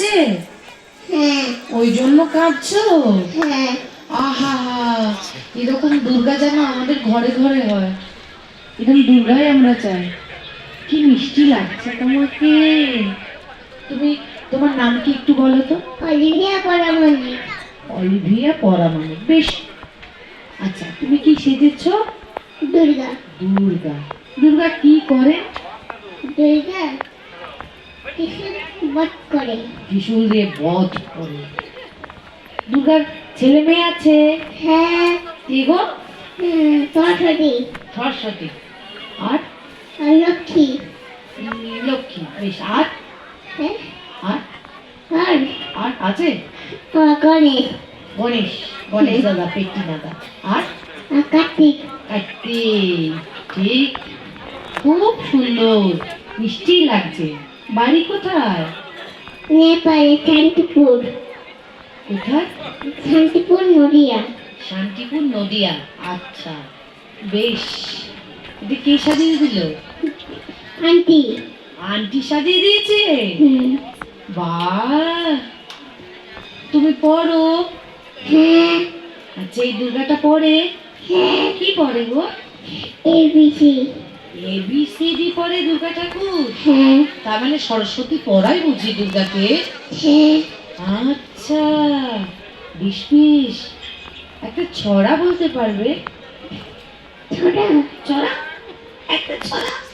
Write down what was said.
লাগছে? হ্যাঁ ওই জন্য কাঁদছো? হ্যাঁ আহা, এরকম দুর্গা যেন আমাদের ঘরে ঘরে হয়। এরকম দুর্গাই আমরা চাই। কি মিষ্টি লাগছে তোমাকে। তুমি, তোমার নাম কি একটু বলো তো? অলিভিয়া পরামনি। অলিভিয়া পরামানিক, বেশ। আচ্ছা, তুমি কি সেজেছ? দুর্গা। দুর্গা। দুর্গা কি করে? দুর্গা কিছু বধ করে। ত্রিশূল দিয়ে বধ করে। দুর্গার ছেলে মেয়ে আছে? হ্যাঁ কি গো? সরস্বতী সরস্বতী। আর আর লক্ষ্মী। লক্ষ্মী, বেশ। আর হ্যাঁ আর আর আর আছে? গণেশ গণেশ। গণেশ দাদা, পেট্টি দাদা। আর আর কার্তিক। কার্তিক। ঠিক, খুব সুন্দর, মিষ্টি লাগছে। বাড়ি কোথায়? নেপালে শান্তিপুর। কোথায়? শান্তিপুর নদিয়া। শান্তিপুর, নদিয়া। আচ্ছা, বেশ। এটা কে সাজিয়ে দিল? আন্টি। আন্টি সাজিয়ে দিয়েছে? হুম বাহ, তুমি পড়ো? হ্যাঁ আচ্ছা, এই দুর্গাটা পড়ে? হ্যাঁ কি পড়ে গো? এবিসি। ABCD পড়ে দুর্গা ঠাকুর? হ্যাঁ তার মানে সরস্বতী পড়াই বুঝি দুর্গাকে? হ্যাঁ আচ্ছা, বেশ বেশ। একটা ছড়া বলতে পারবে? ছোটা। ছড়া, একটা ছড়া।